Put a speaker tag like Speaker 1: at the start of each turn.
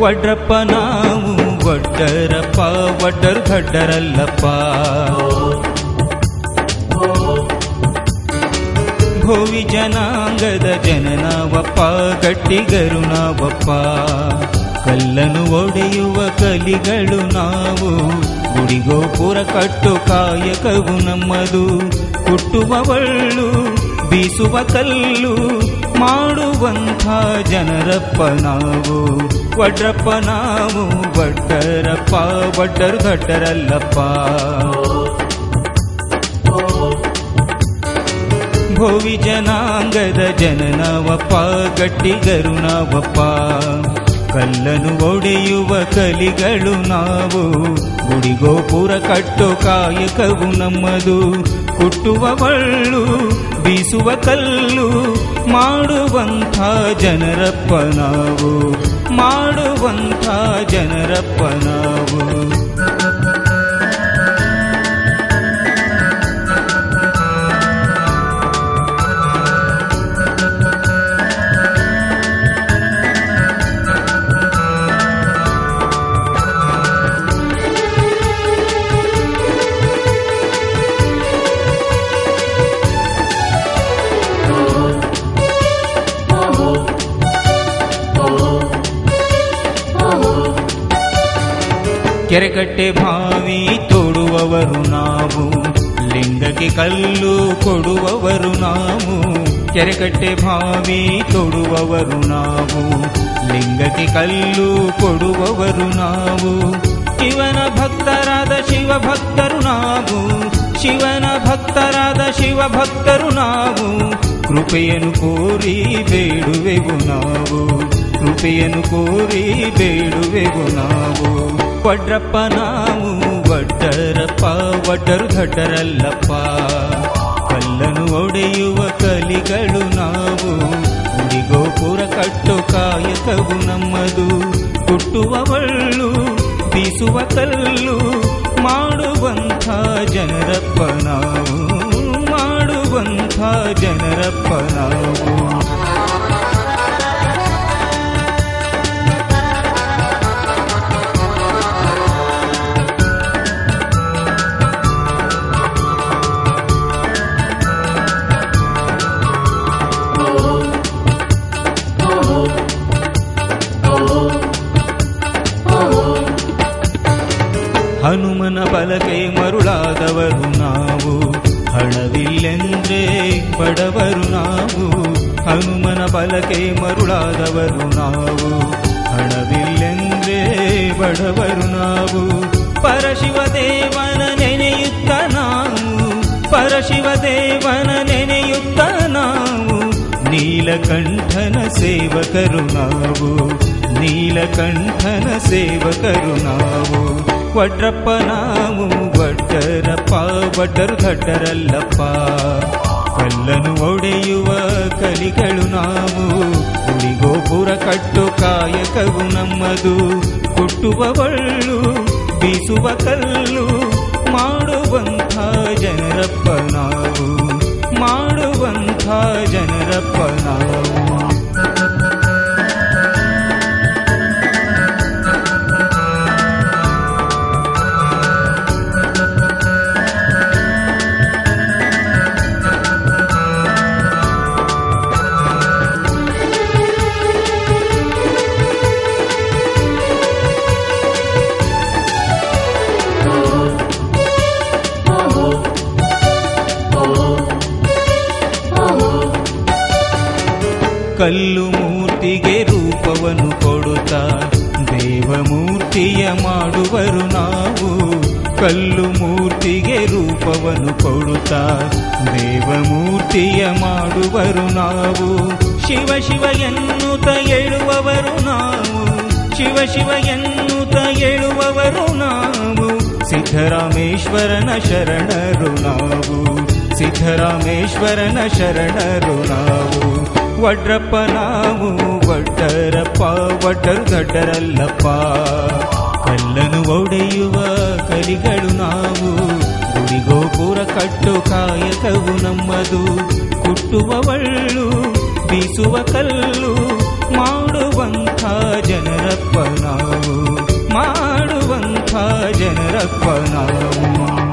Speaker 1: ವಡ್ರಪ್ಪ ನಾವು ಒಡ್ಡರಪ್ಪ, ಒಡ್ಡರು ದಡ್ಡರಲ್ಲಪ್ಪ. ಭೋವಿ ಜನಾಂಗದ ಜನನಾವಪ್ಪ, ಗಟ್ಟಿಗರು ನಾವಪ್ಪ. ಕಲ್ಲನು ಒಡೆಯುವ ಕಲಿಗಳು ನಾವು, ಗುಡಿಗೋಪುರ ಕಟ್ಟು ಕಾಯಕವು ನಮ್ಮದು. ಹುಟ್ಟುವವಳ್ಳು ಬೀಸುವ ಕಲ್ಲು ಮಾಡುವಂಥ ಜನರಪ್ಪ ನಾವು. ವಡ್ರಪ್ಪ ನಾವು ಒಡ್ಡರಪ್ಪ, ಒಡ್ಡರು ದಡ್ಡರಲ್ಲಪ್ಪ. ಭೋವಿ ಜನಾಂಗದ ಜನನಾವಪ್ಪ, ಗಟ್ಟಿಗರು ನಾವಪ್ಪ. ಕಲ್ಲನು ಒಡೆಯುವ ಕಲಿಗಳು ನಾವು, ಗುಡಿಗೋಪುರ ಕಟ್ಟು ಕಾಯಕವು ನಮ್ಮದು. ಹುಟ್ಟುವವಳ್ಳು ಬೀಸುವ ಕಲ್ಲು ಮಾಡುವಂಥ ಜನರಪ್ಪ ನಾವು, ಮಾಡುವಂಥ ಜನರಪ್ಪ ನಾವು. ಕೆರೆಕಟ್ಟೆ ಬಾವಿ ತೋಡುವವರು ನಾವು, ಲಿಂಗಕ್ಕೆ ಕಲ್ಲು ಕೊಡುವವರು ನಾವು. ಕೆರೆಕಟ್ಟೆ ಬಾವಿ ತೋಡುವವರು ನಾವು, ಲಿಂಗಕ್ಕೆ ಕಲ್ಲು ಕೊಡುವವರು ನಾವು. ಶಿವನ ಭಕ್ತರಾದ ಶಿವಭಕ್ತರು ನಾವು, ಶಿವನ ಭಕ್ತರಾದ ಶಿವಭಕ್ತರು ನಾವು. ಕೃಪೆಯನ್ನು ಕೋರಿ ಬೇಡುವೆವು ನಾವು, ಕೃಪೆಯನ್ನು ಕೋರಿ ಬೇಡುವೆವು ನಾವು. ವಡ್ರಪ್ಪ ನಾವು ಒಡ್ಡರಪ್ಪ, ಒಡ್ಡರು ದಡ್ಡರಲ್ಲಪ್ಪ. ಕಲ್ಲನು ಒಡೆಯುವ ಕಲಿಗಳು ನಾವು, ಗುಡಿಗೋಪುರ ಕಟ್ಟು ಕಾಯಕವು ನಮ್ಮದು. ಹುಟ್ಟುವವಳ್ಳು ಬೀಸುವ ಕಲ್ಲು ಮಾಡುವಂಥ ಜನರಪ್ಪ ನಾವು, ಮಾಡುವಂಥ ಜನರಪ್ಪ ನಾವು. ಹನುಮನ ಬಲಕೆ ಮರುಳಾದವರು ನಾವು, ಹಣವಿಲ್ಲೆಂದ್ರೆ ಬಡವರು ನಾವು. ಹನುಮನ ಬಲಕೆ ಮರುಳಾದವರು ನಾವು, ಹಣವಿಲ್ಲೆಂದ್ರೆ ಬಡವರು ನಾವು. ಪರಶಿವ ದೇವನ ನೆನೆಯುತ್ತ ನಾವು, ಪರಶಿವ ದೇವನ ನೆನೆಯುತ್ತ ನಾವು. ನೀಲಕಂಠನ ಸೇವಕರು ನಾವು, ನೀಲಕಂಠನ ಸೇವಕರು ನಾವು. ವಡ್ರಪ್ಪ ನಾವು ಒಡ್ಡರಪ್ಪ, ಒಡ್ಡರು ದಡ್ಡರಲ್ಲಪ್ಪ. ಕಲ್ಲನು ಒಡೆಯುವ ಕಲಿಗಳು ನಾವು, ಗುಡಿಗೋಪುರ ಕಟ್ಟು ಕಾಯಕವು ನಮ್ಮದು. ಹುಟ್ಟುವವಳ್ಳು ಬೀಸುವ ಕಲ್ಲು ಮಾಡುವಂಥ ಜನರಪ್ಪ ನಾವು, ಮಾಡುವಂಥ ಜನರಪ್ಪ ನಾವು. ಕಲ್ಲು ಮೂರ್ತಿಗೆ ರೂಪವನ್ನು ಕೊಡುತ್ತಾ ದೇವಮೂರ್ತಿಯ ಮಾಡುವರು ನಾವು. ಕಲ್ಲು ಮೂರ್ತಿಗೆ ರೂಪವನ್ನು ಕೊಡುತ್ತಾ ದೇವಮೂರ್ತಿಯ ಮಾಡುವರು ನಾವು. ಶಿವ ಶಿವ ಎನ್ನುತ್ತ ಏಳುವವರು ನಾವು, ಶಿವ ಶಿವ ಎನ್ನುತ್ತ ಏಳುವವರು ನಾವು. ಸಿದ್ಧರಾಮೇಶ್ವರನ ಶರಣರು ನಾವು, ಸಿದ್ಧರಾಮೇಶ್ವರನ ಶರಣರು ನಾವು. ವಡ್ರಪ್ಪ ನಾವು ಒಡ್ಡರಪ್ಪ, ಒಡ್ಡರು ದಡ್ಡರಲ್ಲಪ್ಪ. ಕಲ್ಲನು ಒಡೆಯುವ ಕಲಿಗಳು ನಾವು, ಗುಡಿಗೋಪುರ ಕಟ್ಟು ಕಾಯಕವು ನಮ್ಮದು. ಹುಟ್ಟುವವಳ್ಳು ಬೀಸುವ ಕಲ್ಲು ಮಾಡುವಂಥ ಜನರ ಜನರಪ್ಪ ನಾವು, ಮಾಡುವಂಥ ಜನರಪ್ಪ ನಾವು.